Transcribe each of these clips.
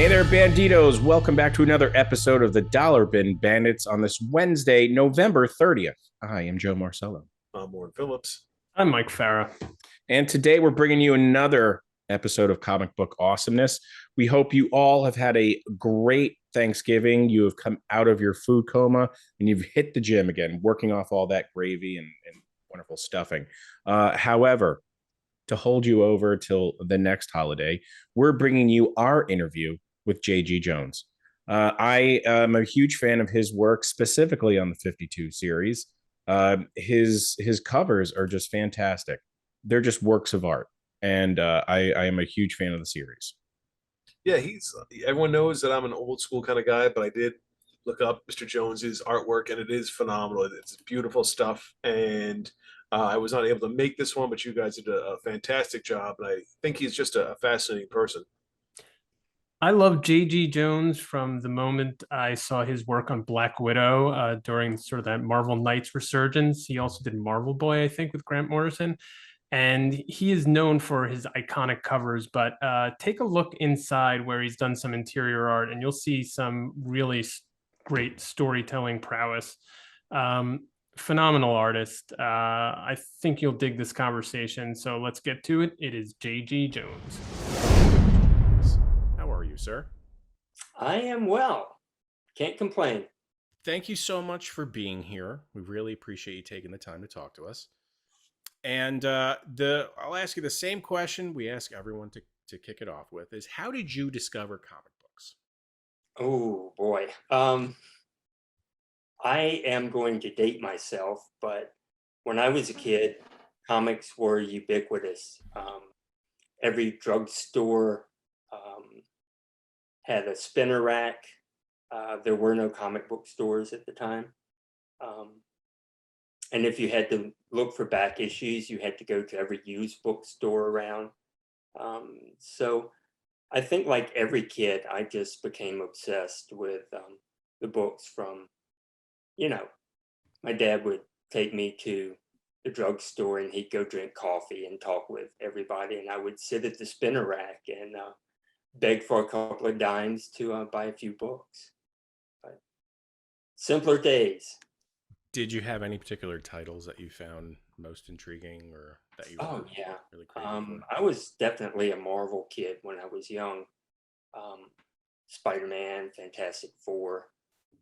Hey there, Banditos. Welcome back to another episode of the Dollar Bin Bandits on this Wednesday, November 30th. I am Joe Marcello. I'm Warren Phillips. I'm Mike Farah. And today we're bringing you another episode of Comic Book Awesomeness. We hope you all have had a great Thanksgiving. You have come out of your food coma and you've hit the gym again, working off all that gravy and wonderful stuffing. However, to hold you over till the next holiday, we're bringing you our interview with J.G. Jones. I am a huge fan of his work, specifically on the 52 series. His covers are just fantastic. They're just works of art, and I am a huge fan of the series. Yeah, everyone knows that I'm an old school kind of guy, but I did look up Mr. Jones's artwork, and it is phenomenal. It's beautiful stuff, and I was not able to make this one, but you guys did a fantastic job, and I think he's just a fascinating person. I love J.G. Jones from the moment I saw his work on Black Widow during sort of that Marvel Knights resurgence. He also did Marvel Boy, I think, with Grant Morrison. And he is known for his iconic covers, but take a look inside where he's done some interior art and you'll see some really great storytelling prowess. Phenomenal artist. I think you'll dig this conversation. So let's get to it. It is J.G. Jones. How are you, sir? I am well. Can't complain. Thank you so much for being here. We really appreciate you taking the time to talk to us. And I'll ask you the same question we ask everyone to kick it off with is how did you discover comic books? Oh boy. I am going to date myself, but when I was a kid, comics were ubiquitous. Every drugstore had a spinner rack. There were no comic book stores at the time. And if you had to look for back issues, you had to go to every used bookstore around. So I think like every kid, I just became obsessed with the books from, my dad would take me to the drugstore and he'd go drink coffee and talk with everybody. And I would sit at the spinner rack and beg for a couple of dimes to buy a few books. But simpler days. Did you have any particular titles that you found most intriguing or that you Oh yeah, really crazy I was definitely a Marvel kid when I was young. Spider-Man, Fantastic Four,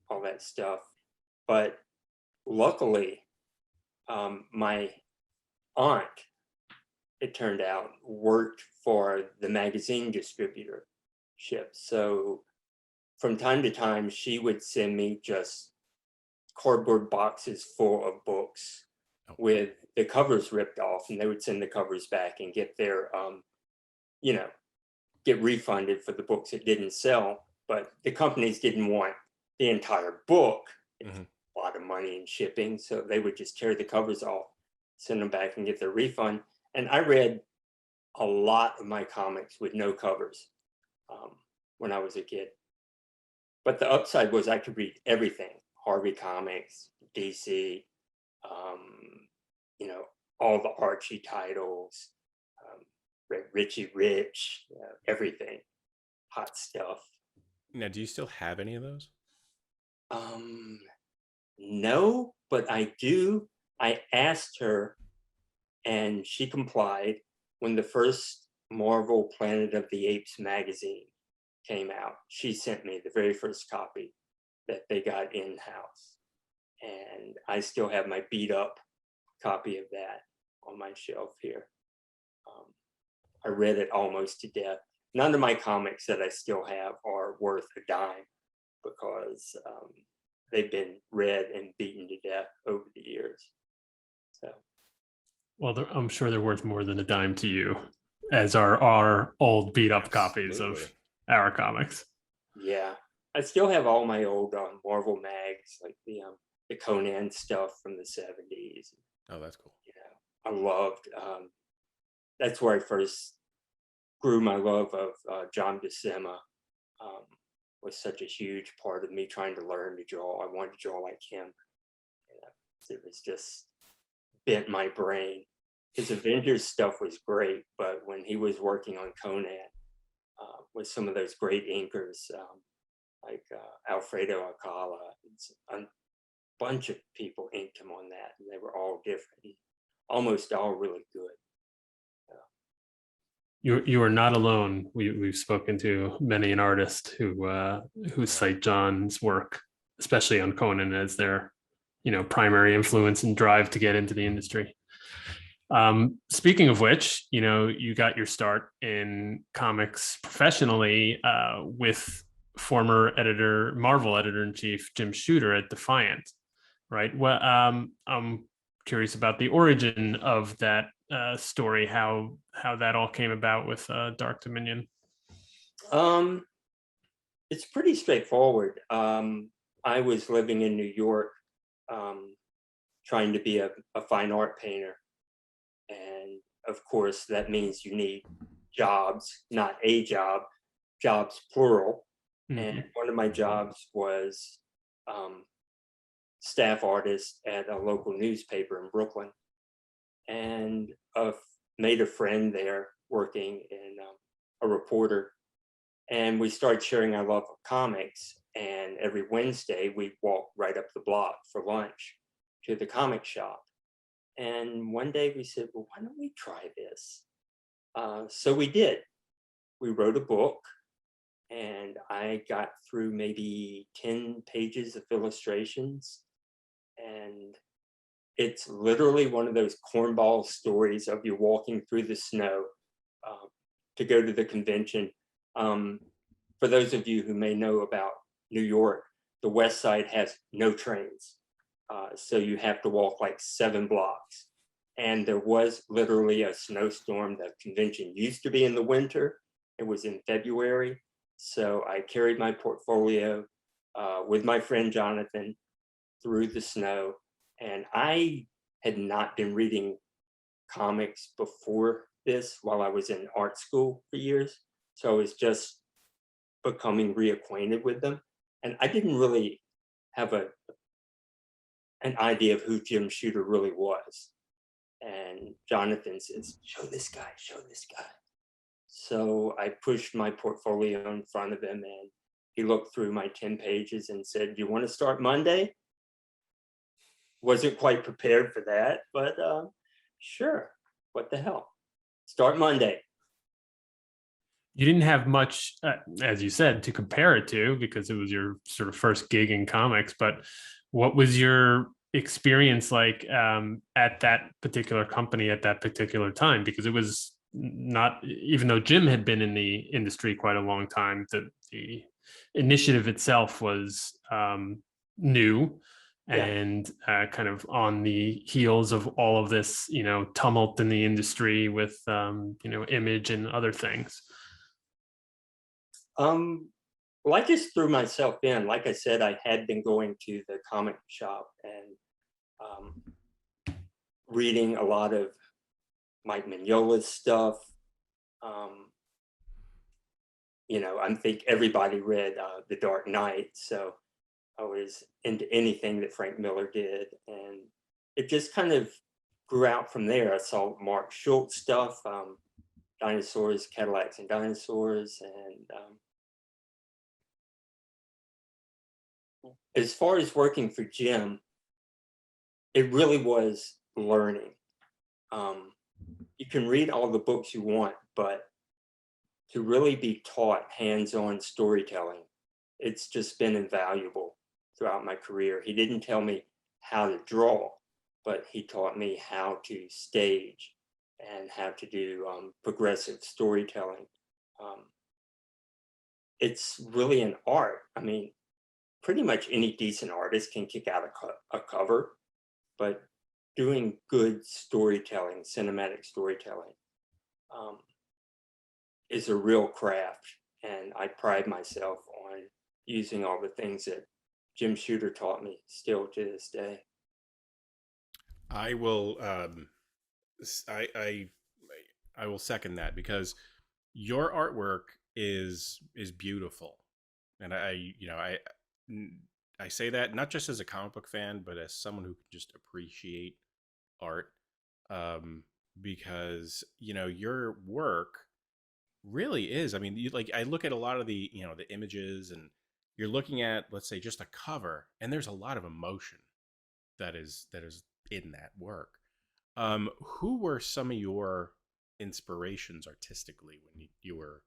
all that stuff. But luckily, my aunt, it turned out, worked for the magazine distributorship. So from time to time, she would send me just cardboard boxes full of books with the covers ripped off, and they would send the covers back and get their get refunded for the books that didn't sell. But the companies didn't want the entire book. Mm-hmm. A lot of money in shipping, so they would just tear the covers off, send them back and get their refund. And I read a lot of my comics with no covers when I was a kid. But the upside was I could read everything. Harvey Comics, DC, all the Archie titles, Richie Rich, everything, hot stuff. Now, do you still have any of those? No, but I do. I asked her and she complied when the first Marvel Planet of the Apes magazine came out. She sent me the very first copy that they got in-house. And I still have my beat up copy of that on my shelf here. I read it almost to death. None of my comics that I still have are worth a dime because they've been read and beaten to death over the years. So, well, I'm sure they're worth more than a dime to you, as are our old beat up copies of our comics. Yeah. I still have all my old Marvel mags, like the Conan stuff from the 70s. Oh, that's cool. I loved, that's where I first grew my love of John Buscema. Was such a huge part of me trying to learn to draw. I wanted to draw like him. It was just bent my brain. His Avengers stuff was great, but when he was working on Conan, with some of those great inkers, like Alfredo Alcala. It's a bunch of people inked him on that, and they were all different, almost all really good. You are not alone. We've spoken to many an artist who cite John's work, especially on Conan, as their primary influence and drive to get into the industry. Speaking of which, you got your start in comics professionally with former Marvel editor-in-chief Jim Shooter at Defiant, right? Well, I'm curious about the origin of that story, how that all came about with Dark Dominion. It's pretty straightforward. I was living in New York, trying to be a fine art painter. And of course, that means you need jobs, not a job, jobs plural. Mm-hmm. And one of my jobs was staff artist at a local newspaper in Brooklyn. And made a friend there working in a reporter. And we started sharing our love of comics. And every Wednesday, we'd walk right up the block for lunch to the comic shop. And one day we said, well, why don't we try this? So we did. We wrote a book, and I got through maybe 10 pages of illustrations. And it's literally one of those cornball stories of you walking through the snow to go to the convention. For those of you who may know about New York, the West Side has no trains. So you have to walk like 7 blocks. And there was literally a snowstorm. The convention used to be in the winter. It was in February. So I carried my portfolio with my friend Jonathan through the snow. And I had not been reading comics before this while I was in art school for years. So I was just becoming reacquainted with them. And I didn't really have an idea of who Jim Shooter really was. And Jonathan says, show this guy. So I pushed my portfolio in front of him, and he looked through my 10 pages and said, do you want to start Monday? Wasn't quite prepared for that, but sure, what the hell? Start Monday. You didn't have much, as you said, to compare it to because it was your sort of first gig in comics, but what was your experience like at that particular company at that particular time? Because it was not, even though Jim had been in the industry quite a long time, the initiative itself was new. Yeah. And kind of on the heels of all of this, tumult in the industry with, Image and other things. Well, I just threw myself in. Like I said, I had been going to the comic shop and reading a lot of Mike Mignola's stuff. I think everybody read The Dark Knight, so I was into anything that Frank Miller did, and it just kind of grew out from there. I saw Mark Schultz stuff, Dinosaurs, Cadillacs, and Dinosaurs, and as far as working for Jim, it really was learning. You can read all the books you want, but to really be taught hands-on storytelling, it's just been invaluable throughout my career. He didn't tell me how to draw, but he taught me how to stage and how to do progressive storytelling. It's really an art. I mean, pretty much any decent artist can kick out a cover, but doing good storytelling, cinematic storytelling, is a real craft. And I pride myself on using all the things that Jim Shooter taught me still to this day. I will, I will second that, because your artwork is beautiful. And I say that not just as a comic book fan, but as someone who can just appreciate art, because your work really is. I mean, I look at a lot of the, the images, and you're looking at, let's say, just a cover, and there's a lot of emotion that is in that work. Who were some of your inspirations artistically when you were,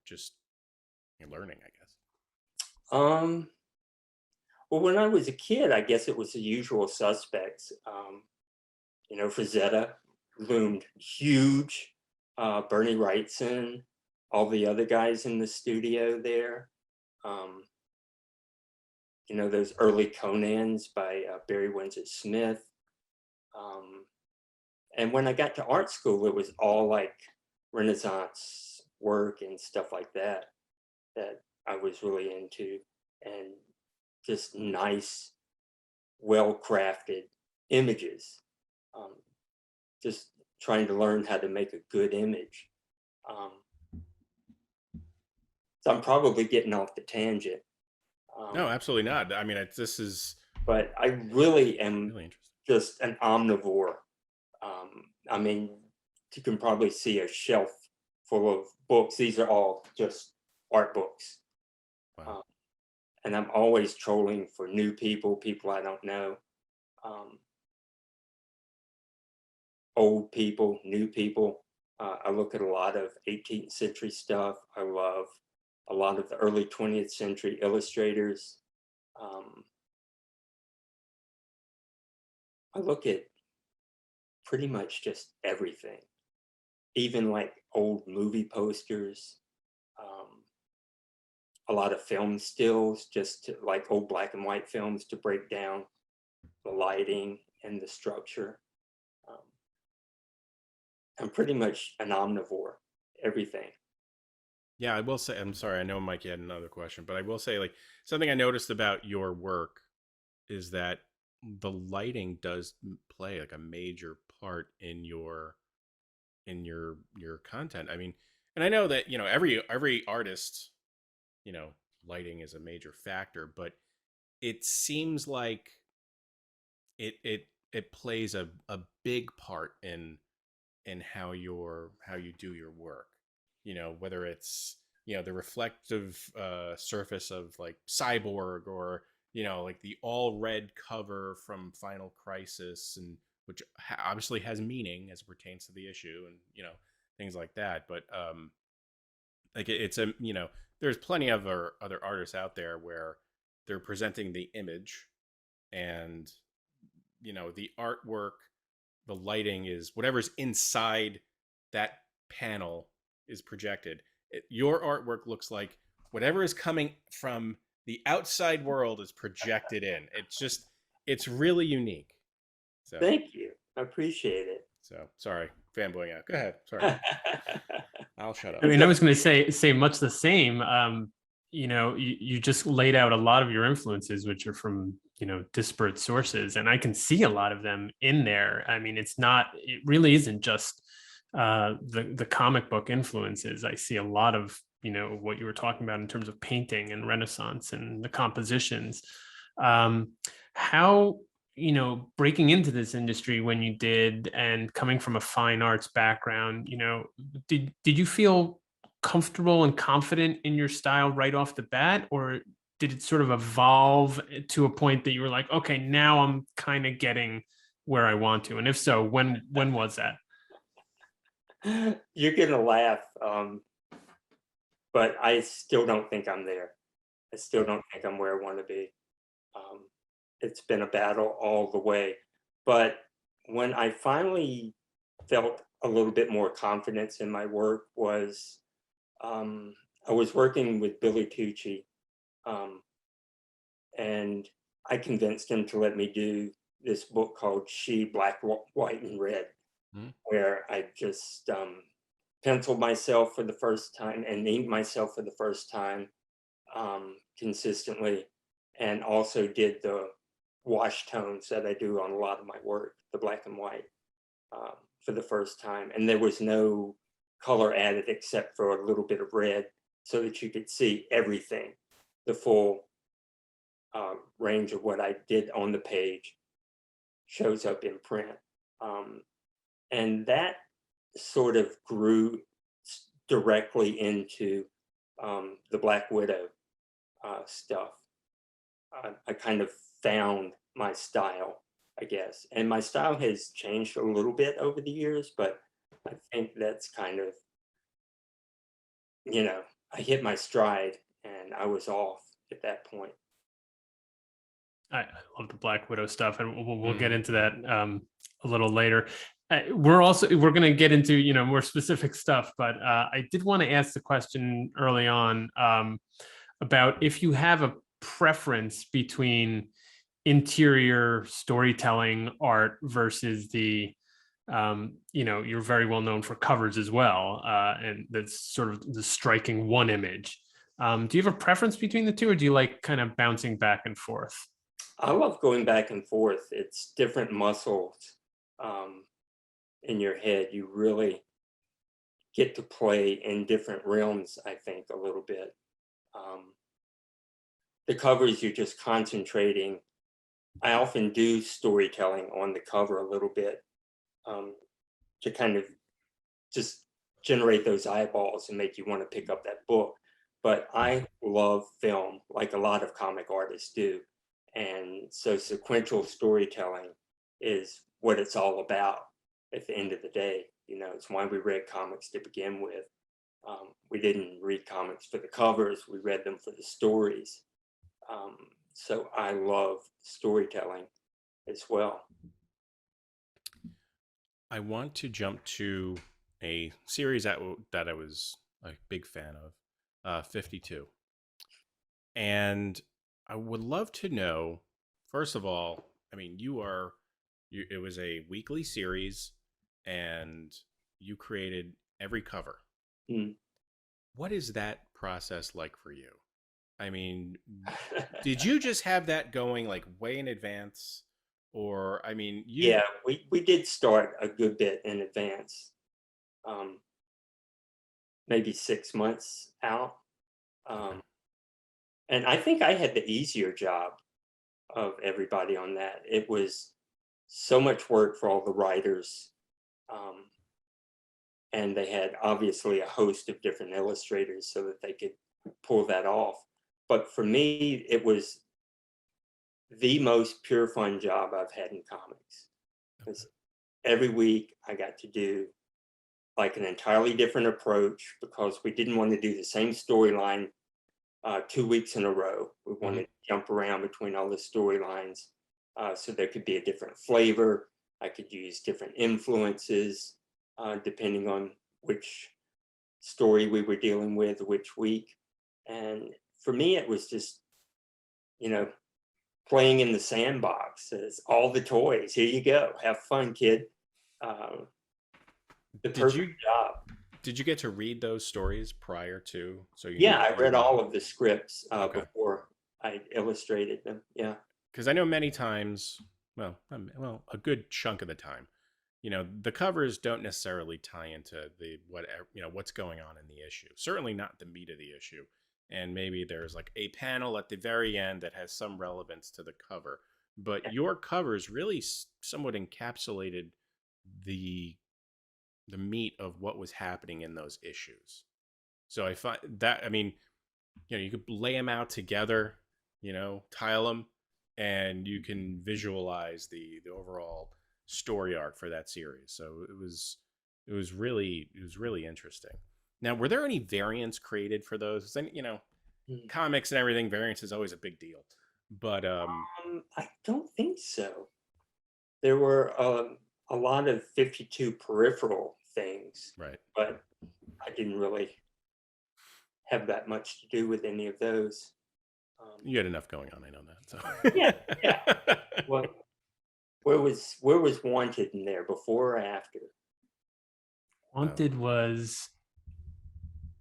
just learning, I guess? Um, well, when I was a kid, I guess it was the usual suspects. Frazetta loomed huge. Bernie Wrightson, all the other guys in the studio there. Um, those early Conans by Barry Windsor Smith. And when I got to art school, it was all like Renaissance work and stuff like that I was really into, and just nice, well-crafted images. Just trying to learn how to make a good image. So I'm probably getting off the tangent. No, absolutely not. I mean, this is But I really am really interesting. just an omnivore. I mean, you can probably see a shelf full of books. These are all just art books. Wow. And I'm always trolling for new people I don't know. Old people, new people. I look at a lot of 18th century stuff. I love a lot of the early 20th century illustrators. I look at pretty much just everything, even like old movie posters, a lot of film stills, just to, like old black and white films, to break down the lighting and the structure. I'm pretty much an omnivore, everything. Yeah, I will say, I'm sorry, I know Mike had another question, but I will say, like, something I noticed about your work is that the lighting does play like a major part in your content. I mean, and I know that, every artist, lighting is a major factor, but it seems like it plays a big part in how you do your work. Whether it's, the reflective surface of like Cyborg, or like the all red cover from Final Crisis, and which obviously has meaning as it pertains to the issue, and things like that. But like it's a there's plenty of other artists out there where they're presenting the image, and the artwork, the lighting is whatever's inside that panel is projected. Your artwork looks like whatever is coming from the outside world is projected in. It's really unique. So Thank you. I appreciate it. so sorry, fanboying out. Go ahead. Sorry. I'll shut up. I mean, I was going to say much the same. You just laid out a lot of your influences, which are from disparate sources, and I can see a lot of them in there. I mean, it really isn't just the comic book influences. I see a lot of what you were talking about in terms of painting and Renaissance and the compositions. How breaking into this industry when you did, and coming from a fine arts background, did you feel comfortable and confident in your style right off the bat, or did it sort of evolve to a point that you were like, okay, now I'm kind of getting where I want to? And if so, when was that? You're gonna laugh, but I still don't think I'm there. I still don't think I'm where I want to be. It's been a battle all the way. But when I finally felt a little bit more confidence in my work was I was working with Billy Tucci, and I convinced him to let me do this book called She, Black, White, and Red, where I just penciled myself for the first time and inked myself for the first time consistently, and also did the wash tones that I do on a lot of my work, the black and white, for the first time. And there was no color added except for a little bit of red, so that you could see everything, the full range of what I did on the page shows up in print. And that sort of grew directly into the Black Widow stuff. I kind of found my style, I guess. And my style has changed a little bit over the years, but I think that's kind of, I hit my stride and I was off at that point. I love the Black Widow stuff, and we'll get into that a little later. We're going to get into more specific stuff, but I did want to ask the question early on about if you have a preference between interior storytelling art versus the you're very well known for covers as well, and that's sort of the striking one image. Do you have a preference between the two, or do you like kind of bouncing back and forth? I love going back and forth. It's different muscles in your head. You really get to play in different realms, I think, a little bit. The covers, you're just concentrating. I often do storytelling on the cover a little bit to kind of just generate those eyeballs and make you want to pick up that book. But I love film, like a lot of comic artists do. And so sequential storytelling is what it's all about at the end of the day. It's why we read comics to begin with. We didn't read comics for the covers, we read them for the stories. So I love storytelling as well. I want to jump to a series that I was a big fan of, 52. And I would love to know, first of all, I mean, it was a weekly series and you created every cover. Mm. What is that process like for you? I mean, did you just have that going like way in advance? Or, I mean, Yeah, we did start a good bit in advance, maybe 6 months out. And I think I had the easier job of everybody on that. It was so much work for all the writers. And they had obviously a host of different illustrators so that they could pull that off. But for me, it was the most pure fun job I've had in comics. Because every week I got to do like an entirely different approach because we didn't want to do the same storyline 2 weeks in a row. We wanted to jump around between all the storylines so there could be a different flavor. I could use different influences depending on which story we were dealing with which week. And for me, it was just, playing in the sandbox. It's all the toys. Here you go. Have fun, kid. The perfect job. Did you get to read those stories prior to? I read all of the scripts before I illustrated them. Yeah. Because I know many times, well, a good chunk of the time, the covers don't necessarily tie into what's going on in the issue. Certainly not the meat of the issue. And maybe there's like a panel at the very end that has some relevance to the cover. But your covers really somewhat encapsulated the meat of what was happening in those issues. So I find that, I mean, you could lay them out together, tile them, and you can visualize the overall story arc for that series. So it was really interesting. Now, were there any variants created for those? Then, comics and everything, variance is always a big deal. But I don't think so. There were a lot of 52 peripheral things, right? But I didn't really have that much to do with any of those. You had enough going on, I know that. So yeah. Well, where was Wanted in there, before or after? Wanted was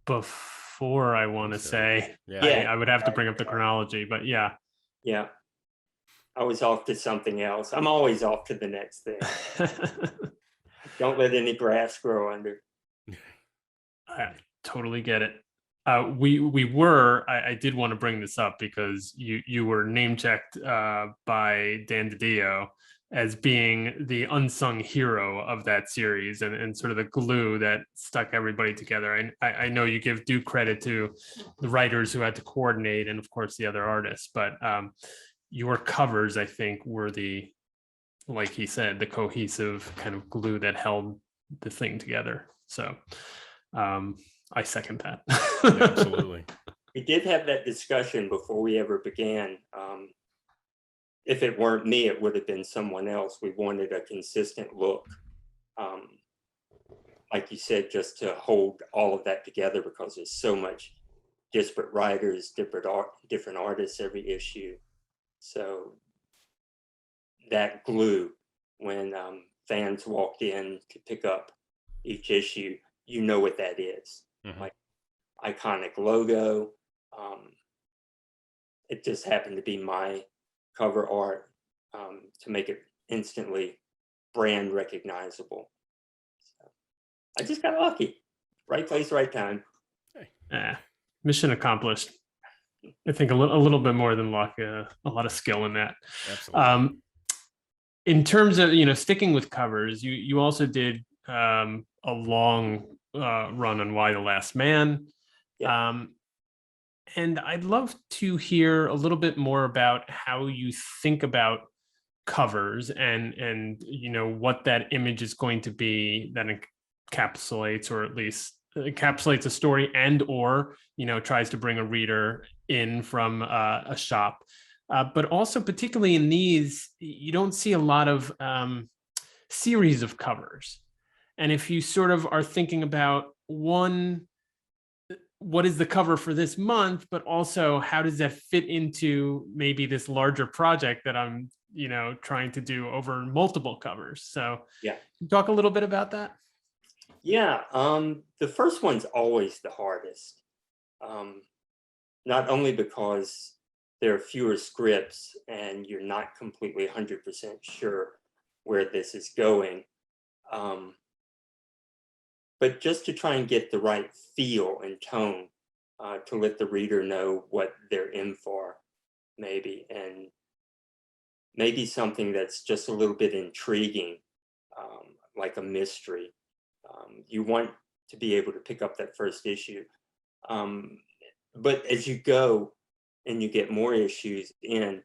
before, I want to say. Yeah. I would have to bring up the chronology, but yeah. Yeah. I was off to something else. I'm always off to the next thing. Don't let any grass grow under. I totally get it. I did want to bring this up because you were name checked by Dan DiDio as being the unsung hero of that series and sort of the glue that stuck everybody together. And I know you give due credit to the writers who had to coordinate and of course the other artists, but your covers, I think, were like he said, the cohesive kind of glue that held the thing together. So I second that. Yeah, absolutely. We did have that discussion before we ever began. If it weren't me, it would have been someone else. We wanted a consistent look. Like you said, just to hold all of that together, because there's so much disparate writers, different artists every issue. So that glue, when fans walked in to pick up each issue, you know what that is. Mhm. Like iconic logo. It just happened to be my cover art to make it instantly brand recognizable. So I just got lucky. Right place, right time. Mission accomplished. I think a little bit more than luck, a lot of skill in that. Absolutely. In terms of, sticking with covers, you also did a long run on Why the Last Man. Yeah. And I'd love to hear a little bit more about how you think about covers and what that image is going to be that encapsulates, or at least encapsulates a story and or tries to bring a reader in from a shop. But also, particularly in these, you don't see a lot of series of covers. And if you sort of are thinking about what is the cover for this month, but also how does that fit into maybe this larger project that I'm, trying to do over multiple covers. So Yeah. Can you talk a little bit about that? Yeah. The first one's always the hardest. Not only because there are fewer scripts and you're not completely 100% sure where this is going, but just to try and get the right feel and tone to let the reader know what they're in for, maybe, and maybe something that's just a little bit intriguing, like a mystery. You want to be able to pick up that first issue. But as you go and you get more issues in,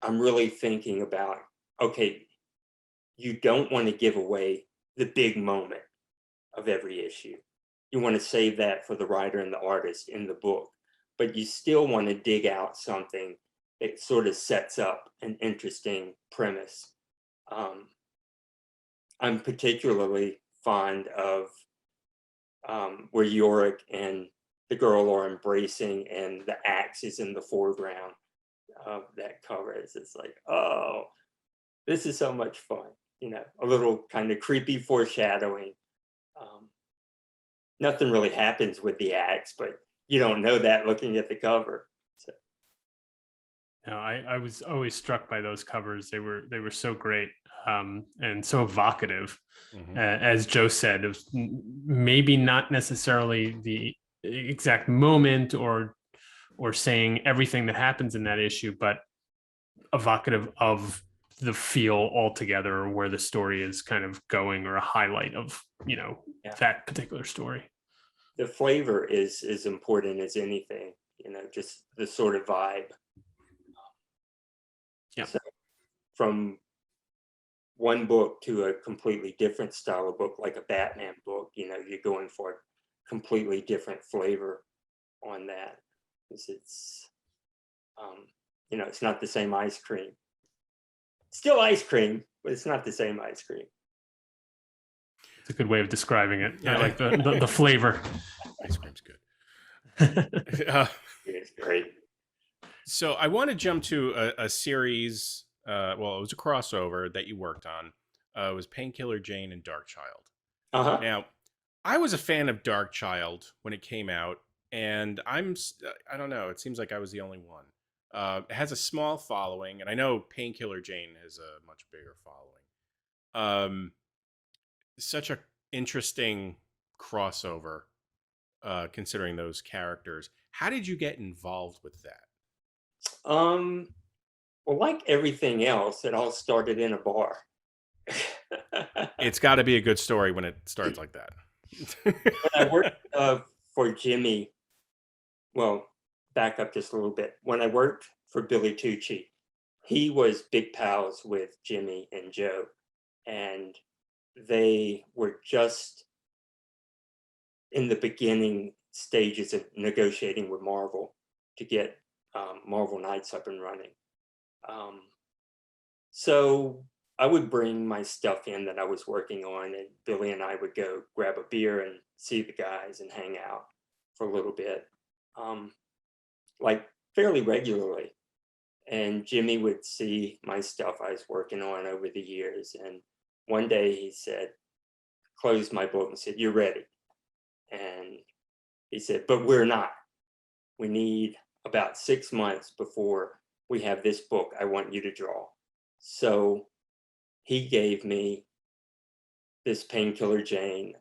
I'm really thinking about, okay, you don't want to give away the big moment of every issue. You want to save that for the writer and the artist in the book, but you still want to dig out something that sort of sets up an interesting premise. I'm particularly fond of where Yorick and the girl are embracing and the axe is in the foreground of that cover. It's just like, oh, this is so much fun. A little kind of creepy foreshadowing. Nothing really happens with the axe, but you don't know that looking at the cover. So. No, I was always struck by those covers. They were so great and so evocative. Mhm. As Joe said, it was maybe not necessarily the exact moment or saying everything that happens in that issue, but evocative of the feel altogether, or where the story is kind of going, or a highlight of that particular story. The flavor is as important as anything, just the sort of vibe. Yeah. So from one book to a completely different style of book, like a Batman book, you're going for a completely different flavor on that. Because it's it's not the same ice cream. Still ice cream, but it's not the same ice cream. It's a good way of describing it. Yeah. I like the flavor. Ice cream's good. It's great. So I want to jump to a series. Well, it was a crossover that you worked on. It was Painkiller Jane and Dark Child. Uh-huh. Now, I was a fan of Dark Child when it came out, and I don't know. It seems like I was the only one. It has a small following, and I know Painkiller Jane has a much bigger following. Such a interesting crossover, considering those characters. How did you get involved with that? Well, like everything else, it all started in a bar. It's got to be a good story when it starts like that. When I worked for Jimmy, well, back up just a little bit. When I worked for Billy Tucci, he was big pals with Jimmy and Joe, and they were just in the beginning stages of negotiating with Marvel to get Marvel Knights up and running. So I would bring my stuff in that I was working on, and Billy and I would go grab a beer and see the guys and hang out for a little bit, like fairly regularly. And Jimmy would see my stuff I was working on over the years. And one day he said, closed my book and said, "You're ready." And he said, "But we're not. We need about 6 months before we have this book I want you to draw." So he gave me this Painkiller Jane,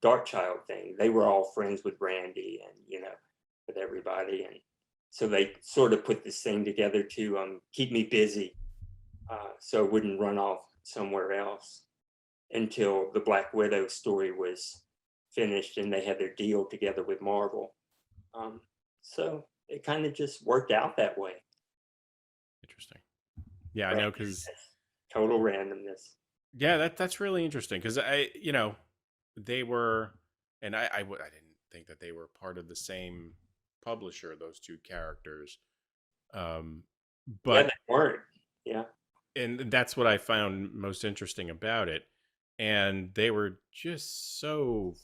Dark Child thing. They were all friends with Randy and, with everybody. And so they sort of put this thing together to keep me busy, so I wouldn't run off somewhere else until the Black Widow story was finished and they had their deal together with Marvel. So it kind of just worked out that way. Interesting. Yeah, I know, because total randomness. Yeah, that's really interesting, because they were, and I didn't think that they were part of the same publisher, those two characters, but yeah, they weren't. Yeah, and that's what I found most interesting about it, and they were just so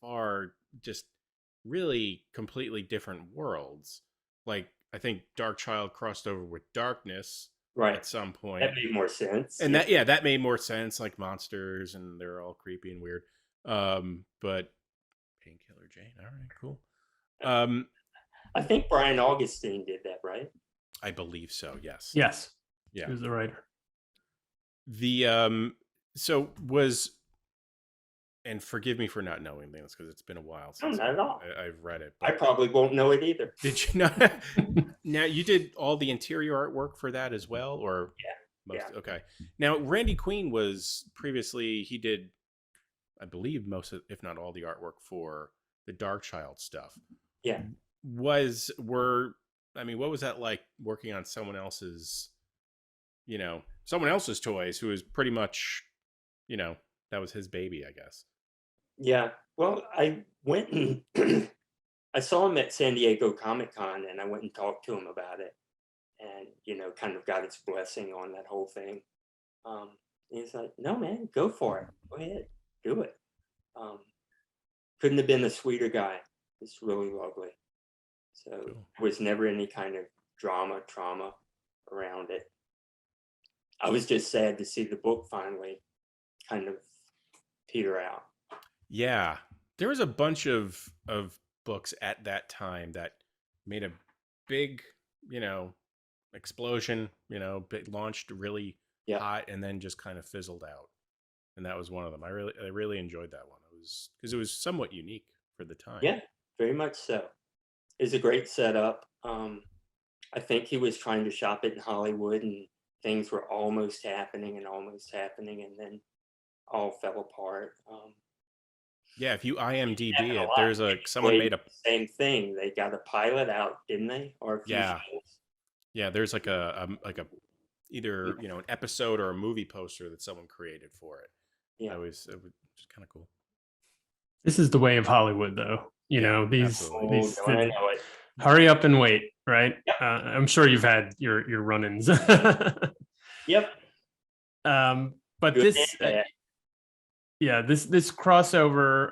far, just really completely different worlds. Like, I think Dark Child crossed over with Darkness, right, at some point. That made more sense. And that made more sense, like monsters, and they're all creepy and weird. But Painkiller Jane, all right, cool. I think Brian Augustine did that, right? I believe so, yes. Yes. Yeah. He was the writer. So was, and forgive me for not knowing this, because it's been a while since not at all. I've read it. I probably won't know it either. Did you know? Now, you did all the interior artwork for that as well, or? Yeah. Okay. Now, Randy Queen was previously, he did, I believe, most of, if not all, the artwork for the Dark Child stuff. Yeah. What was that like, working on someone else's toys, who was pretty much, that was his baby, I guess. Yeah. Well, I went and I saw him at San Diego Comic-Con, and I went and talked to him about it, and, kind of got his blessing on that whole thing. He's like, "No, man, go for it. Go ahead, do it." Couldn't have been a sweeter guy. It's really lovely. So Cool. there was never any kind of trauma around it. I was just sad to see the book finally kind of peter out. Yeah, there was a bunch of books at that time that made a big, explosion, launched really hot, and then just kind of fizzled out. And that was one of them. I really enjoyed that one. It was, because it was somewhat unique for the time. Yeah, very much so. It's a great setup. I think he was trying to shop it in Hollywood, and things were almost happening, and then all fell apart. Yeah, if you IMDb it, there's someone made a same thing. They got a pilot out, didn't they? Or a few shows? Yeah, there's like a either an episode or a movie poster that someone created for it. Yeah, it was just kind of cool. This is the way of Hollywood, though. These I know it. Hurry up and wait, right? Yep. I'm sure you've had your run-ins. Yep. But Good this. This crossover,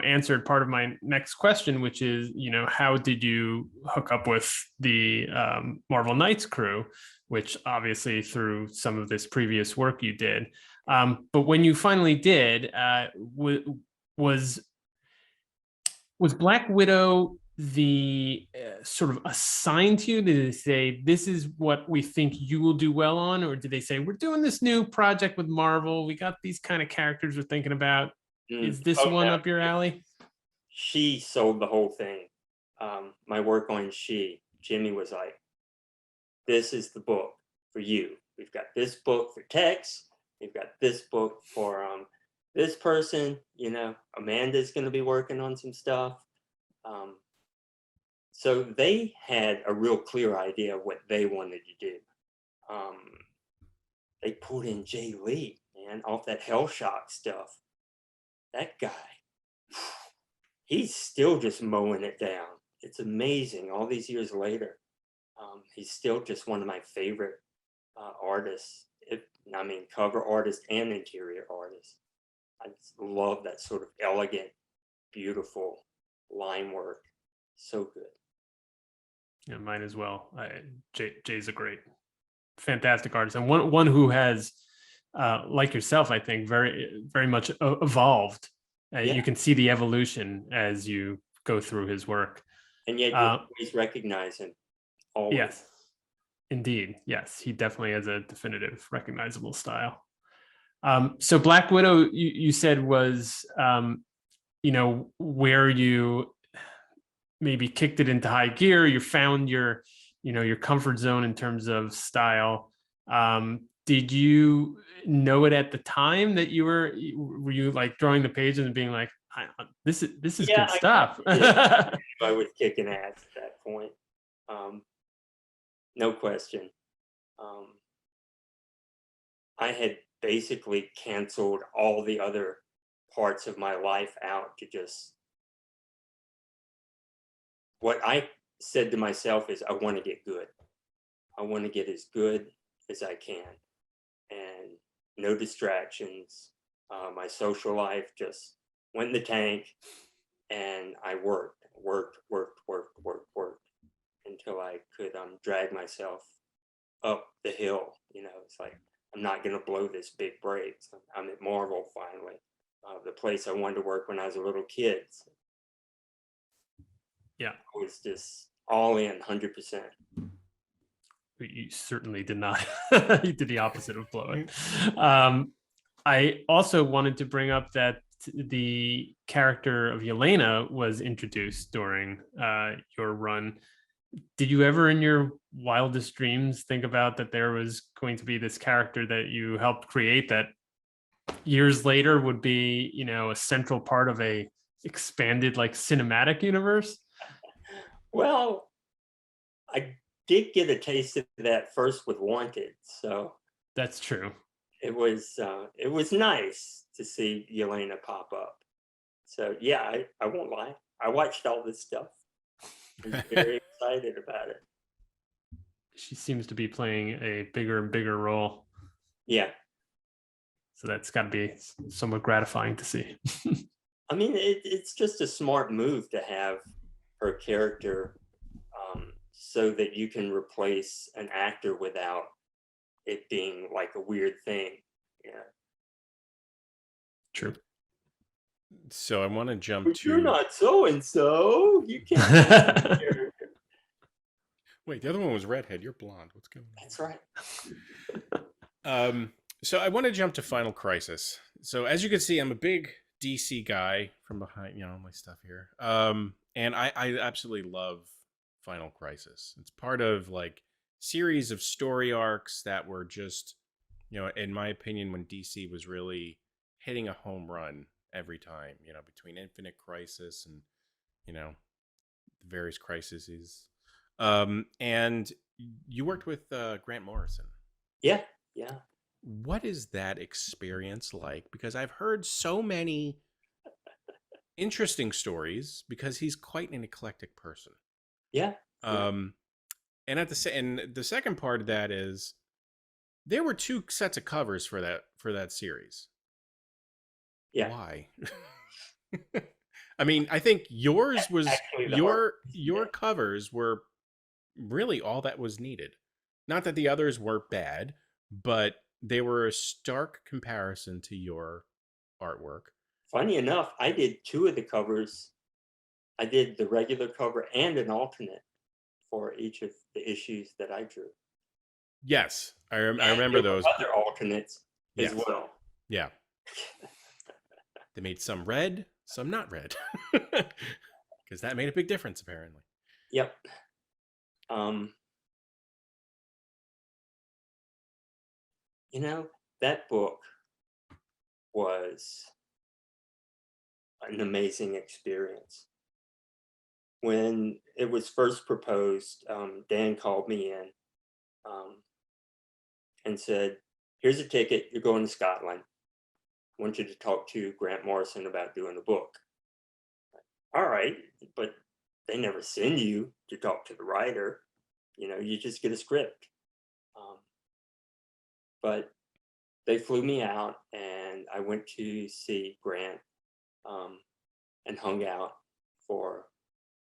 answered part of my next question, which is, how did you hook up with the Marvel Knights crew, which obviously through some of this previous work you did. But when you finally did, was Black Widow the sort of assigned to you? Did they say, this is what we think you will do well on? Or did they say, we're doing this new project with Marvel, we got these kind of characters we're thinking about, is this one up your alley? She sold the whole thing. My work on Jimmy was like, this is the book. for you. We've got this book for Tex. We've got this book for this person. You know, Amanda's going to be working on some stuff. So they had a real clear idea of what they wanted to do. They pulled in Jay Lee, man, off that Hellshock stuff. That guy, he's still just mowing it down. It's amazing. All these years later, he's still just one of my favorite artists. Cover artist and interior artist. I just love that sort of elegant, beautiful line work. So good. Yeah, mine as well. Jay's a great, fantastic artist, and one who has, like yourself, I think, very, very much evolved. You can see the evolution as you go through his work, and yet you always recognize him. Always. Yes, indeed. Yes, he definitely has a definitive, recognizable style. So Black Widow, you said, was, where you maybe kicked it into high gear. You found your comfort zone in terms of style. Did you know it at the time that were you like drawing the pages and being like, this is good stuff? I was kicking ass at that point. No question. I had basically canceled all the other parts of my life out to just, what I said to myself is, I want to get good. I want to get as good as I can, and no distractions. My social life just went in the tank, and I worked until I could drag myself up the hill. It's like, I'm not going to blow this big break. So I'm at Marvel finally, the place I wanted to work when I was a little kid. So yeah, I was just all in 100%. You certainly did not. You did the opposite of blow it. I also wanted to bring up that the character of Yelena was introduced during your run. Did you ever in your wildest dreams think about that there was going to be this character that you helped create that years later would be, a central part of a expanded like cinematic universe? Well, I did get a taste of that first with Wanted, so that's true. It was nice to see Yelena pop up. So yeah, I won't lie. I watched all this stuff. I'm very excited about it. She seems to be playing a bigger and bigger role. Yeah. So that's got to be somewhat gratifying to see. I mean, it's just a smart move to have her character so that you can replace an actor without it being like a weird thing. Yeah. True. So I want to jump but to. You're not so and so. You can't. Wait, the other one was redhead. You're blonde. What's going on? That's right. So I want to jump to Final Crisis. So as you can see, I'm a big DC guy from behind, my stuff here. And I absolutely love Final Crisis. It's part of like series of story arcs that were just, in my opinion, when DC was really hitting a home run every time, between Infinite Crisis and, the various crises. And you worked with Grant Morrison. Yeah. What is that experience like? Because I've heard so many interesting stories because he's quite an eclectic person. Yeah. And the second part of that is there were 2 sets of covers for that series. Yeah. Why? I mean, I think yours was your covers were really all that was needed. Not that the others were bad, but they were a stark comparison to your artwork. Funny enough, I did 2 of the covers. I did the regular cover and an alternate for each of the issues that I drew. Yes, I remember those. Other alternates as well. Yeah. They made some red, some not red. Because that made a big difference, apparently. Yep. You know, that book was an amazing experience. When it was first proposed, Dan called me in and said, "Here's a ticket. You're going to Scotland. I want you to talk to Grant Morrison about doing the book." All right, but they never send you to talk to the writer. You just get a script. But they flew me out, and I went to see Grant and hung out for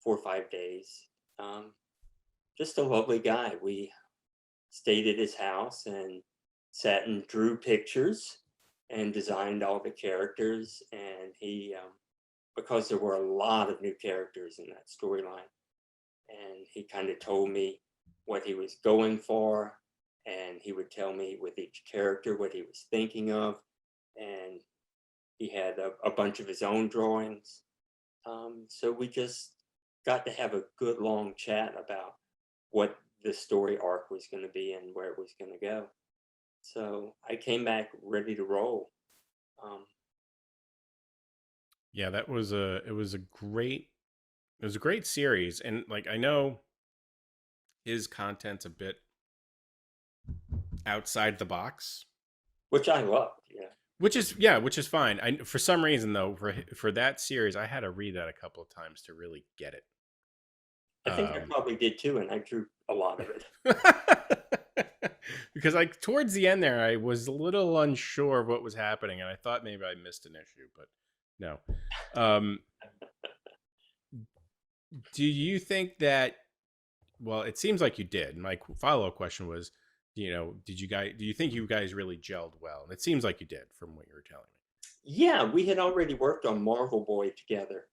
4 or 5 days. Just a lovely guy. We stayed at his house and sat and drew pictures and designed all the characters. And he, because there were a lot of new characters in that storyline, and he kind of told me what he was going for, and he would tell me with each character what he was thinking of, and he had a bunch of his own drawings. So we just got to have a good long chat about what the story arc was going to be and where it was going to go. So I came back ready to roll. Yeah, it was a great series. And like, I know his content's a bit outside the box, Which I loved, yeah. which is fine. For some reason though, for that series, I had to read that a couple of times to really get it. I think I probably did too, and I drew a lot of it. Because like towards the end there, I was a little unsure of what was happening, and I thought maybe I missed an issue, but no. Do you think that? Well, it seems like you did. My follow-up question was, do you think you guys really gelled well? And it seems like you did from what you were telling me. Yeah, we had already worked on Marvel Boy together.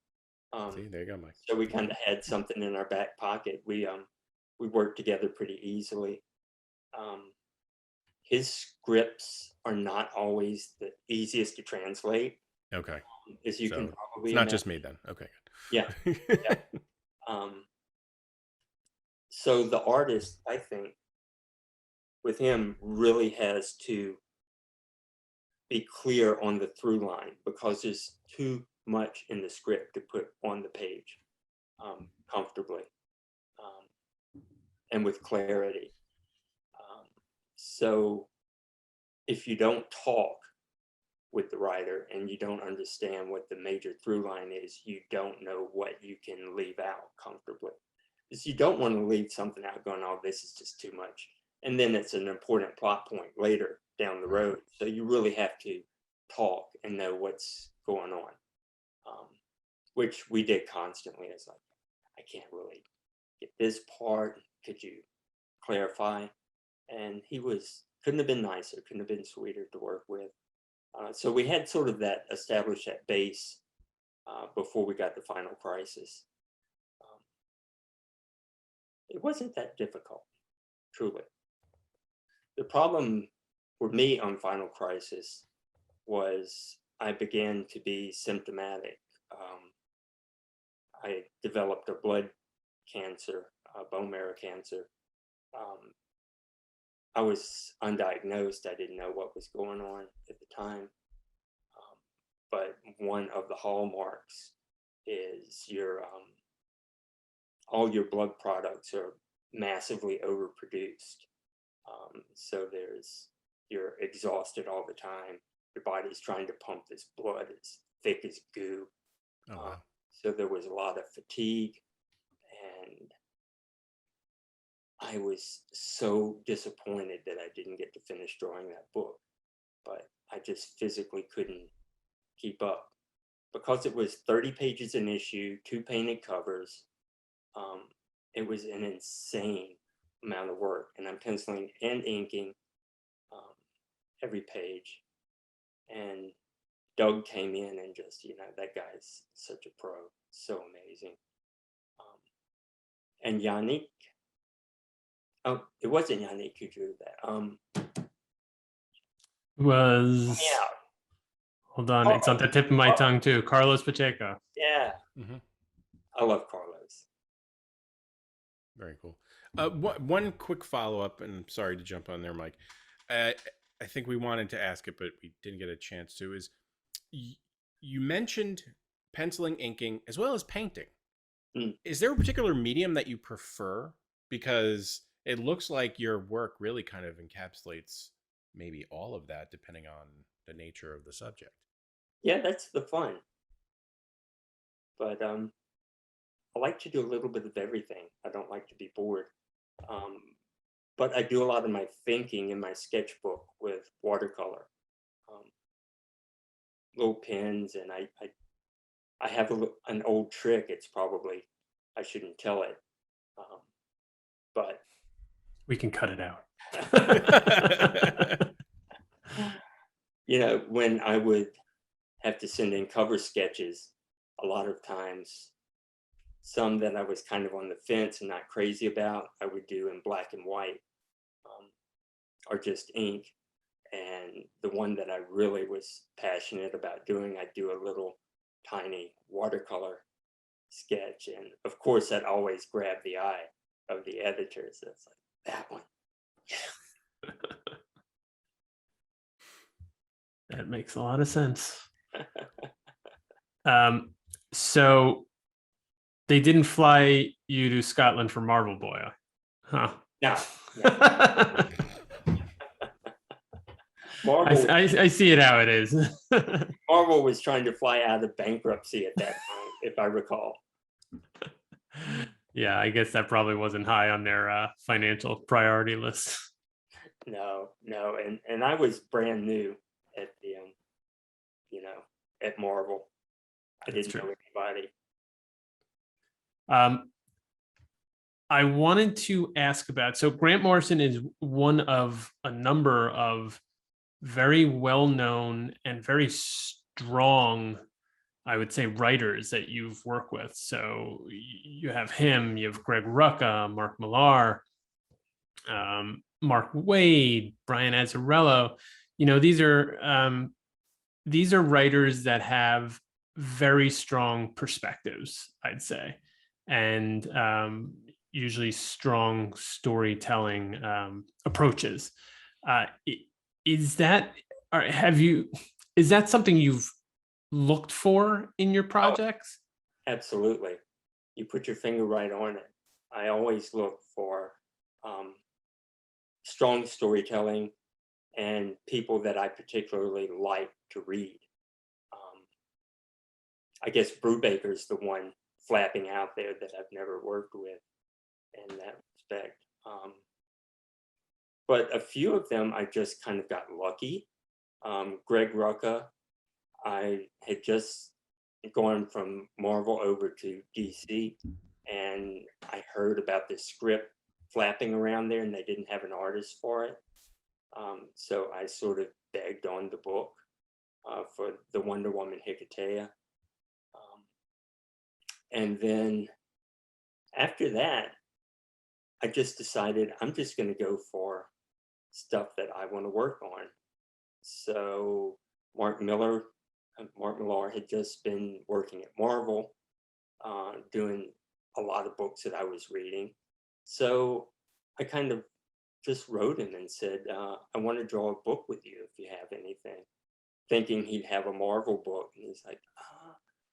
See, there you go, Mike. So we kind of had something in our back pocket. We worked together pretty easily. His scripts are not always the easiest to translate. Okay. As you can probably it's not just me then. Okay, good. Yeah. So the artist, I think, with him really has to be clear on the through line, because there's too much in the script to put on the page comfortably and with clarity. So if you don't talk with the writer and you don't understand what the major through line is, you don't know what you can leave out comfortably. Because you don't want to leave something out going, "Oh, this is just too much." And then it's an important plot point later down the road. So you really have to talk and know what's going on, which we did constantly. It's like, "I can't really get this part. Could you clarify?" And he couldn't have been nicer, couldn't have been sweeter to work with. So we had sort of established that base before we got to Final Crisis. It wasn't that difficult, truly. The problem for me on Final Crisis was I began to be symptomatic. I developed a blood cancer, bone marrow cancer. I was undiagnosed. I didn't know what was going on at the time. But one of the hallmarks is all your blood products are massively overproduced. So you're exhausted all the time. Your body's trying to pump this blood. It's thick as goo. Oh, wow. So there was a lot of fatigue, and I was so disappointed that I didn't get to finish drawing that book, but I just physically couldn't keep up because it was 30 pages an issue, 2 painted covers. It was an insane amount of work, and I'm penciling and inking every page. And Doug came in and just, that guy's such a pro, so amazing. And Yannick, it wasn't Yannick who drew that. Was Yeah. Hold on, it's on the tip of my tongue too. Carlos Pacheco. Yeah. Mm-hmm. I love Carlos. Very cool. One quick follow-up, and I'm sorry to jump on there, Mike. I think we wanted to ask it, but we didn't get a chance to, is you mentioned penciling, inking, as well as painting. Is there a particular medium that you prefer? Because it looks like your work really kind of encapsulates maybe all of that, depending on the nature of the subject. Yeah, that's the fun. But I like to do a little bit of everything. I don't like to be bored. But I do a lot of my thinking in my sketchbook with watercolor, little pens, and I have an old trick. It's probably, I shouldn't tell it, but we can cut it out. When I would have to send in cover sketches, a lot of times, some that I was kind of on the fence and not crazy about, I would do in black and white, or just ink. And the one that I really was passionate about doing, I'd do a little tiny watercolor sketch. And of course, that always grabbed the eye of the editors. It's like, that one. That makes a lot of sense. So they didn't fly you to Scotland for Marvel Boy, huh? No. Marvel, I see it how it is. Marvel was trying to fly out of bankruptcy at that time, if I recall. Yeah, I guess that probably wasn't high on their financial priority list. No, and I was brand new at the, at Marvel. I didn't know anybody. I wanted to ask about, so Grant Morrison is one of a number of very well-known and very strong, I would say, writers that you've worked with. So you have him, you have Greg Rucka, Mark Millar, Mark Waid, Brian Azzarello. These are writers that have very strong perspectives, I'd say, and usually strong storytelling approaches. Is that something you've looked for in your projects? Oh, absolutely. You put your finger right on it. I always look for strong storytelling and people that I particularly like to read. I guess Brubaker's the one flapping out there that I've never worked with in that respect. But a few of them, I just kind of got lucky. Greg Rucka, I had just gone from Marvel over to DC, and I heard about this script flapping around there, and they didn't have an artist for it. So I sort of begged on the book for the Wonder Woman Hiketeia. And then after that, I just decided I'm just going to go for stuff that I want to work on. So Mark Millar had just been working at Marvel, doing a lot of books that I was reading. So I kind of just wrote him and said, I want to draw a book with you if you have anything, thinking he'd have a Marvel book. And he's like,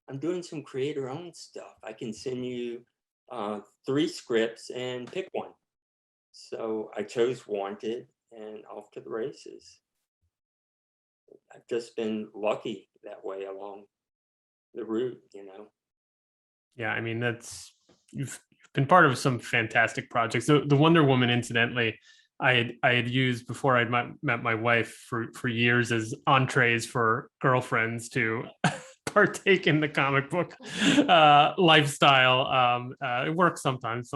I'm doing some creator-owned stuff. I can send you 3 scripts and pick one. So I chose Wanted, and off to the races. I've just been lucky that way along the route, Yeah, I mean, you've been part of some fantastic projects. The Wonder Woman, incidentally, I had used before I'd met my wife for years as entrees for girlfriends to partake in the comic book lifestyle. It works sometimes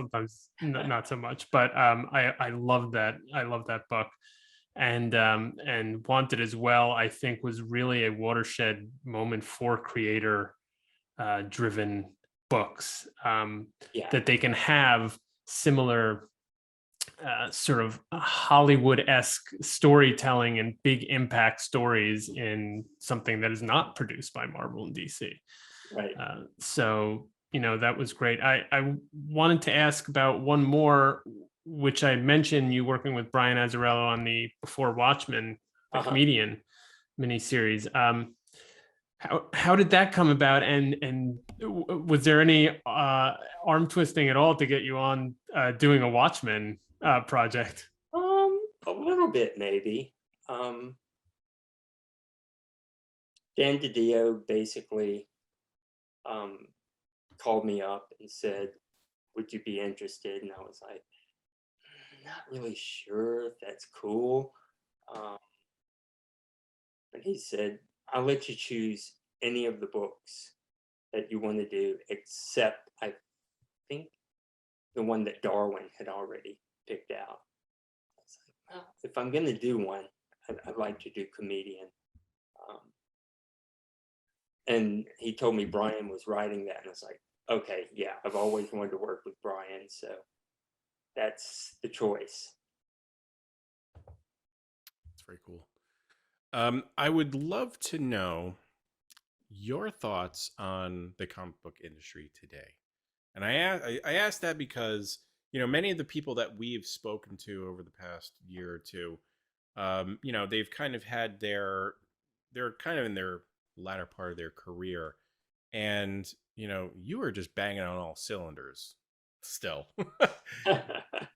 not so much, but I love that. I love that book. And Wanted as well, I think, was really a watershed moment for creator driven books, that they can have similar sort of Hollywood-esque storytelling and big impact stories in something that is not produced by Marvel and DC. Right. So, that was great. I wanted to ask about one more, which I mentioned, you working with Brian Azzarello on the Before Watchmen the Uh-huh. comedian miniseries. How did that come about? And was there any arm twisting at all to get you on doing a Watchmen project? A little bit maybe. Dan DiDio basically called me up and said, "Would you be interested?" And I was like, "Not really sure if that's cool." But he said, "I'll let you choose any of the books that you want to do, except I think the one that Darwin had already picked out." I was like, "Well, if I'm going to do one, I'd like to do comedian." And he told me Brian was writing that, and I was like, "Okay, yeah, I've always wanted to work with Brian, so that's the choice." That's very cool. I would love to know your thoughts on the comic book industry today. And I asked that because, many of the people that we've spoken to over the past year or two, they've kind of had they're kind of in their latter part of their career. And, you were just banging on all cylinders still.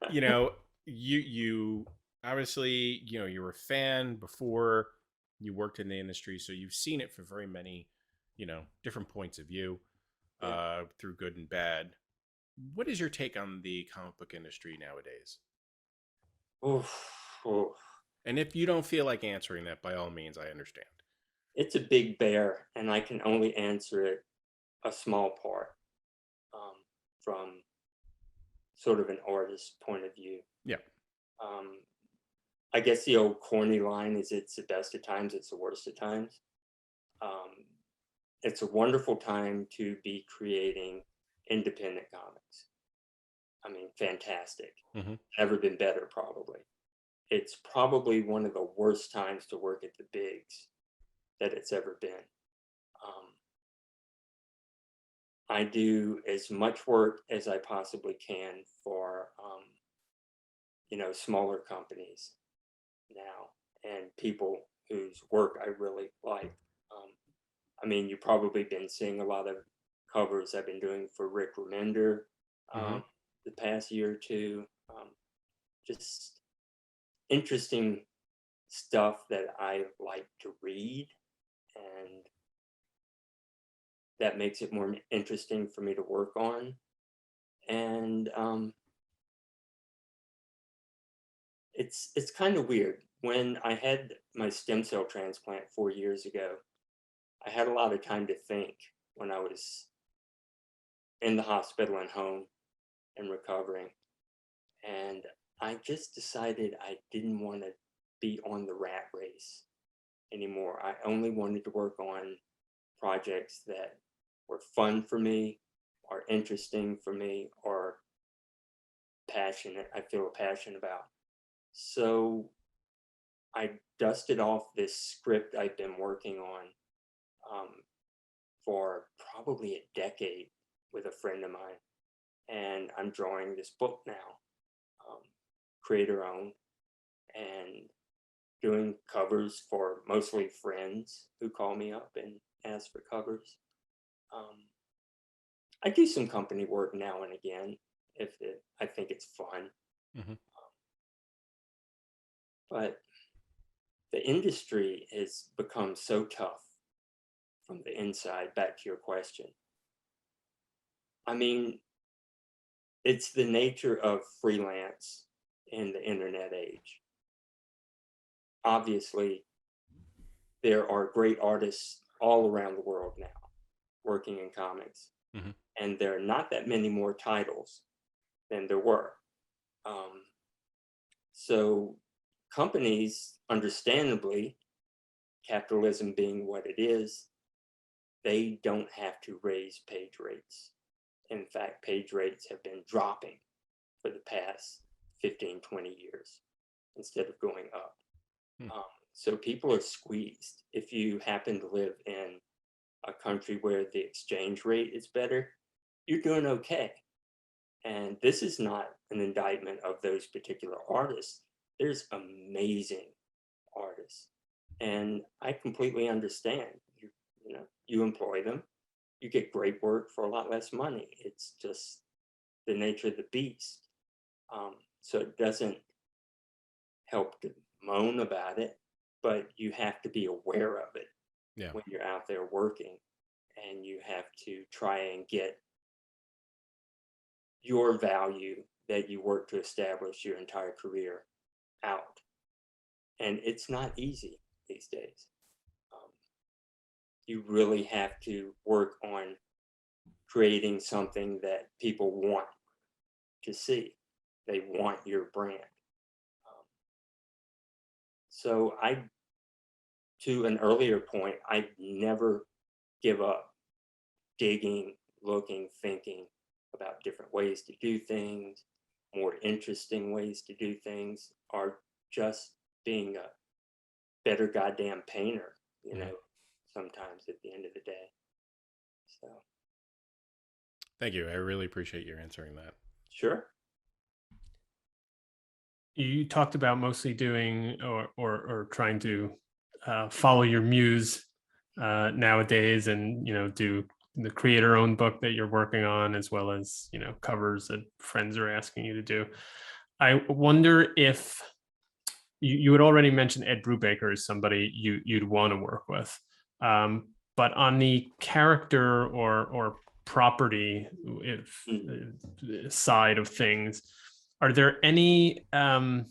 You obviously, you were a fan before you worked in the industry. So you've seen it for very many, different points of view, through good and bad. What is your take on the comic book industry nowadays? Oof, oof. And if you don't feel like answering that, by all means, I understand. It's a big bear, and I can only answer it a small part from sort of an artist's point of view. Yeah. I guess the old corny line is, "It's the best of times, it's the worst of times." It's a wonderful time to be creating independent comics. I mean, fantastic. Mm-hmm. Never been better, probably. It's probably one of the worst times to work at the bigs that it's ever been. I do as much work as I possibly can for, smaller companies now, and people whose work I really like. I mean, you've probably been seeing a lot of covers I've been doing for Rick Remender the past year or two. Just interesting stuff that I like to read, and that makes it more interesting for me to work on. And it's kind of weird. When I had my stem cell transplant 4 years ago, I had a lot of time to think when I was in the hospital and home and recovering. And I just decided I didn't want to be on the rat race anymore. I only wanted to work on projects that were fun for me, or interesting for me, or passionate. I feel a passion about. So I dusted off this script I've been working on for probably a decade with a friend of mine, and I'm drawing this book now, creator owned, and doing covers for mostly friends who call me up and ask for covers. I do some company work now and again I think it's fun. Mm-hmm. But the industry has become so tough from the inside. Back to your question. I mean, it's the nature of freelance in the internet age. Obviously, there are great artists all around the world now working in comics, and there are not that many more titles than there were. So companies, understandably, capitalism being what it is, they don't have to raise page rates. In fact, page rates have been dropping for the past 15, 20 years instead of going up. So people are squeezed. If you happen to live in a country where the exchange rate is better, you're doing okay. And this is not an indictment of those particular artists. There's amazing artists And I completely understand. You employ them, you get great work for a lot less money. It's just the nature of the beast. So it doesn't help to moan about it, but you have to be aware of it when you're out there working, and you have to try and get your value that you work to establish your entire career out. And it's not easy these days. You really have to work on creating something that people want to see. They want your brand. So to an earlier point, I never give up digging, looking, thinking about different ways to do things, more interesting ways to do things, or just being a better goddamn painter, sometimes at the end of the day. So. Thank you. I really appreciate you answering that. Sure. You talked about mostly doing or trying to follow your muse nowadays, and do the creator-owned book that you're working on, as well as covers that friends are asking you to do. I wonder if you had already mentioned Ed Brubaker as somebody you'd want to work with, but on the character or property side of things, are there any of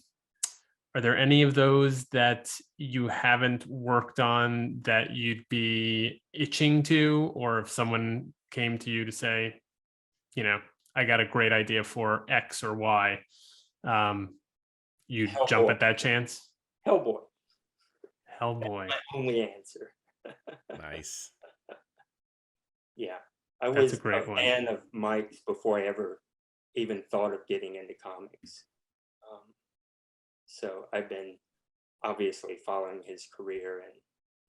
those that you haven't worked on that you'd be itching to, or if someone came to you to say, I got a great idea for X or Y, you'd Hellboy. jump at that chance? Hellboy. Hellboy. That's my only answer. Nice. Yeah. I That's was a great one. fan of Mike's before I ever even thought of getting into comics. So I've been obviously following his career and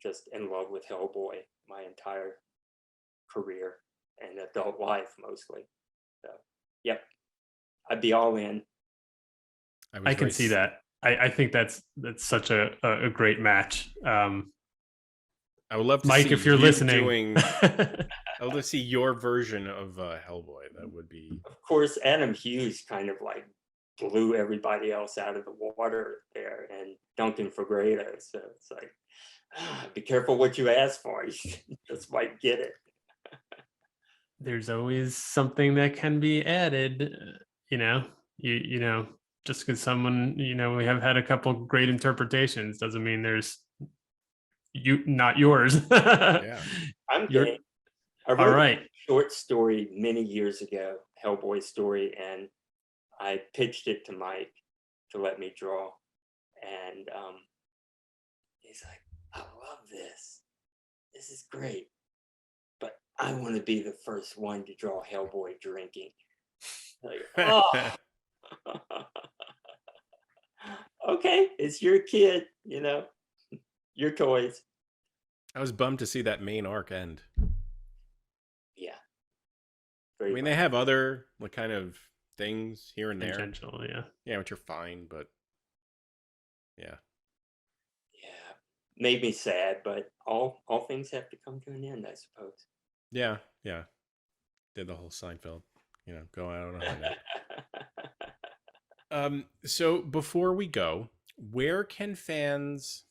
just in love with Hellboy my entire career and adult life mostly. So, yep, I'd be all in. I can see that. I think that's such a great match. I would love to Mike, see if you're listening. I would love to see your version of Hellboy. That would be. Of course, Adam Hughes kind of like blew everybody else out of the water there, and Duncan Fagredo. So it's like, be careful what you ask for. You just might get it. There's always something that can be added. Just because someone, we have had a couple great interpretations doesn't mean there's not yours. Yeah. I'm game. I wrote all right. a short story many years ago, Hellboy story, and I pitched it to Mike to let me draw. And he's like, I love this. This is great. But I want to be the first one to draw Hellboy drinking. Like, oh. Okay, it's your kid, your toys. I was bummed to see that main arc end. Yeah. I mean, they have other kind of things here and there. Intentional, yeah. Yeah, which are fine, but yeah. Yeah. Made me sad, but all things have to come to an end, I suppose. Yeah, yeah. Did the whole Seinfeld, go out on a high note. So before we go, where can fans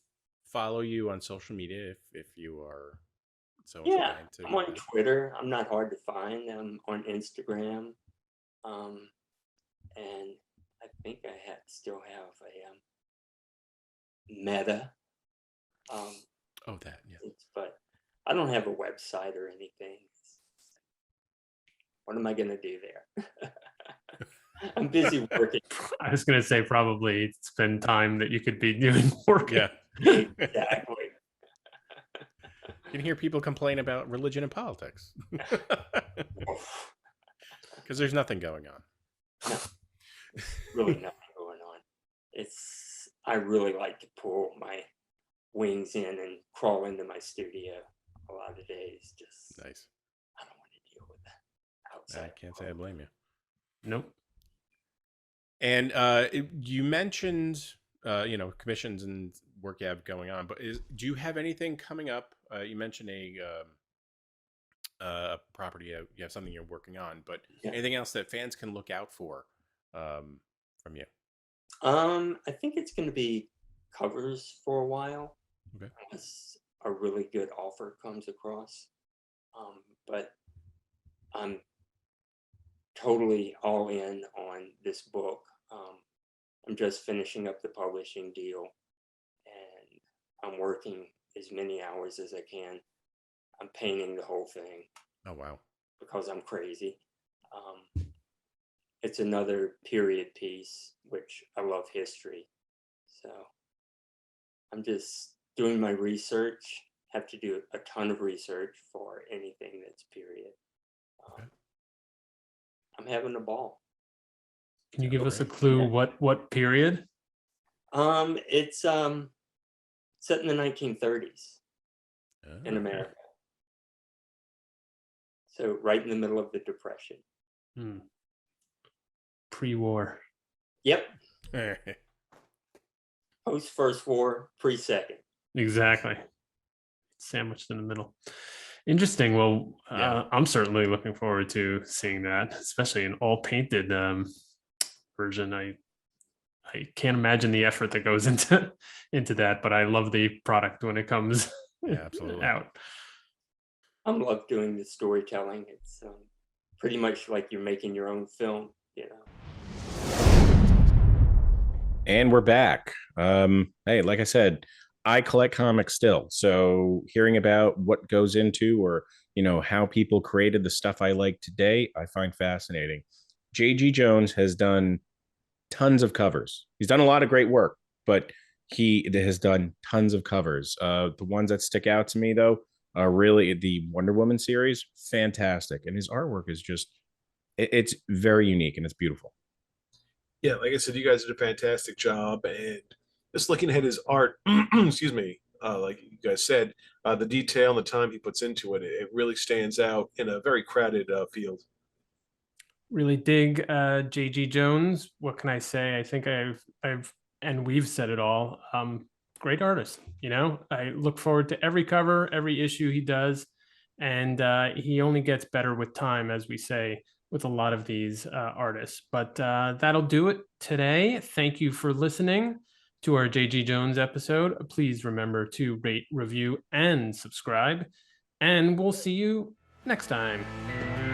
follow you on social media if you are so inclined to? I'm on Twitter. I'm not hard to find. I'm on Instagram. And I think I still have a Meta. That, yeah. But I don't have a website or anything. What am I going to do there? I'm busy working. I was going to say probably spend time that you could be doing work. Yeah. Exactly. You can hear people complain about religion and politics. Because there's nothing going on. No, really nothing going on. I really like to pull my wings in and crawl into my studio a lot of the days. Just nice. I don't want to deal with that outside. I can't say I blame you. Nope. And you mentioned, commissions and work you have going on. But do you have anything coming up? You mentioned a property, you have something you're working on, but anything else that fans can look out for from you? I think it's going to be covers for a while, unless a really good offer comes across. But I'm totally all in on this book. I'm just finishing up the publishing deal, and I'm working as many hours as I can. I'm painting the whole thing. Oh, wow. Because I'm crazy. It's another period piece, which I love history. So I'm just doing my research. Have to do a ton of research for anything that's period. I'm having a ball. Can you give us a clue what period? It's set in the 1930s in America. So right in the middle of the Depression. Pre-war. Yep. Post First War, pre-second. Exactly. Sandwiched in the middle. Interesting. Well, I'm certainly looking forward to seeing that, especially an all painted version. I can't imagine the effort that goes into that, but I love the product when it comes absolutely out. I love doing the storytelling. It's pretty much like you're making your own film, And we're back. Hey, like I said, I collect comics still. So hearing about what goes into, or, how people created the stuff I like today, I find fascinating. J.G. Jones has done tons of covers. He's done a lot of great work, but he has done tons of covers. The ones that stick out to me, though, are really the Wonder Woman series. Fantastic. And his artwork is just, it's very unique and it's beautiful. Yeah, like I said, you guys did a fantastic job. And just looking at his art, excuse me, like you guys said, the detail and the time he puts into it, it really stands out in a very crowded field. Really dig J.G. Jones. What can I say? I think and we've said it all. Great artist. I look forward to every cover, every issue he does, and he only gets better with time, as we say with a lot of these artists. But that'll do it today. Thank you for listening to our J.G. Jones episode. Please remember to rate, review, and subscribe, and we'll see you next time.